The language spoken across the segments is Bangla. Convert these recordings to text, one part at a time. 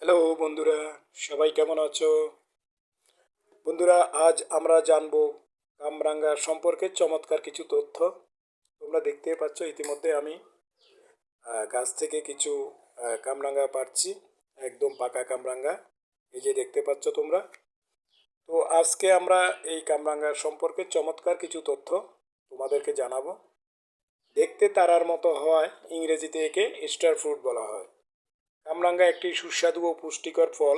হ্যালো বন্ধুরা, সবাই কেমন আছো? বন্ধুরা, আজ আমরা জানবো কামরাঙ্গা সম্পর্কে চমৎকার কিছু তথ্য। তোমরা দেখতেই পাচ্ছ ইতিমধ্যে আমি গাছ থেকে কিছু কামরাঙ্গা পাড়ছি, একদম পাকা কামরাঙ্গা। এই যে দেখতে পাচ্ছ তোমরা। তো আজকে আমরা এই কামরাঙ্গা সম্পর্কে চমৎকার কিছু তথ্য তোমাদেরকে জানাবো। দেখতে তারার মতো হওয়ায় ইংরেজিতে একে স্টার ফ্রুট বলা হয়। কামরাঙ্গা একটি সুস্বাদু ও পুষ্টিকর ফল।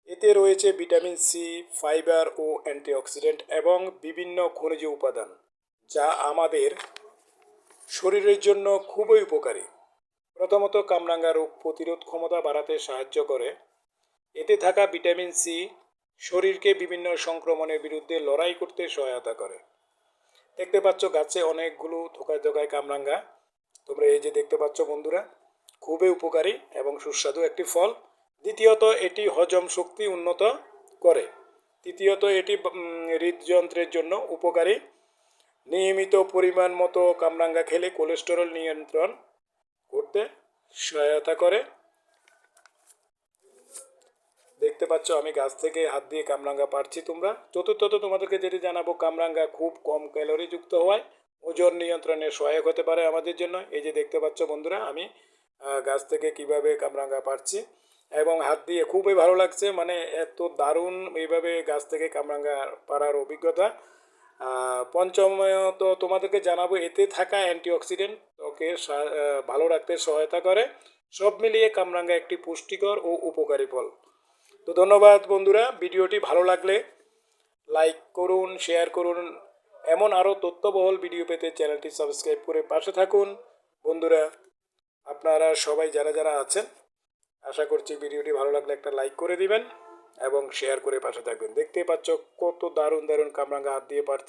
এতে রয়েছে ভিটামিন সি, ফাইবার ও অ্যান্টিঅক্সিডেন্ট এবং বিভিন্ন খনিজ উপাদান, যা আমাদের শরীরের জন্য খুবই উপকারী। প্রথমত, কামরাঙ্গা রোগ প্রতিরোধ ক্ষমতা বাড়াতে সাহায্য করে। এতে থাকা ভিটামিন সি শরীরকে বিভিন্ন সংক্রমণের বিরুদ্ধে লড়াই করতে সহায়তা করে। দেখতে পাচ্ছ গাছে অনেকগুলো থোকায় থোকায় কামরাঙ্গা। তোমরা এই যে দেখতে পাচ্ছ বন্ধুরা, খুবই উপকারী এবং সুস্বাদু একটি ফল। দ্বিতীয়ত, এটি হজম শক্তি উন্নত করে। তৃতীয়ত, এটি হৃদযন্ত্রের জন্য উপকারী। নিয়মিত পরিমাণ মতো কামরাঙ্গা খেলে কোলেস্টেরল নিয়ন্ত্রণ করতে সহায়তা করে। দেখতে পাচ্ছ আমি গাছ থেকে হাত দিয়ে কামরাঙ্গা পাড়ছি তোমরা। চতুর্থত, তোমাদেরকে যেটি জানাবো, কামরাঙ্গা খুব কম ক্যালোরি যুক্ত হওয়ায় ওজন নিয়ন্ত্রণে সহায়ক হতে পারে আমাদের জন্য। এই যে দেখতে পাচ্ছ বন্ধুরা, আমি গাছ থেকে কিভাবে কামরাঙ্গা পাড়ছি এবং হাত দিয়ে খুবই ভালো লাগছে। মানে এত দারুণ এইভাবে গাছ থেকে কামরাঙ্গা পাড়ার অভিজ্ঞতা। পঞ্চমত, তোমাদেরকে জানাবো এতে থাকা অ্যান্টিঅক্সিডেন্ট ত্বকে ভালো রাখতে সহায়তা করে। সব মিলিয়ে কামরাঙ্গা একটি পুষ্টিকর ও উপকারী ফল। তো ধন্যবাদ বন্ধুরা, ভিডিওটি ভালো লাগলে লাইক করুন, শেয়ার করুন। এমন আরও তথ্যবহুল ভিডিও পেতে চ্যানেলটি সাবস্ক্রাইব করে পাশে থাকুন। বন্ধুরা, আপনারা সবাই যারা যারা আছেন, আশা করছি ভিডিওটি ভালো লাগলে একটা লাইক করে দিবেন এবং শেয়ার করে পাশে থাকবেন। দেখতেই পাচ্ছ কত দারুণ দারুণ কামরাঙ্গা হাত দিয়ে পারছি।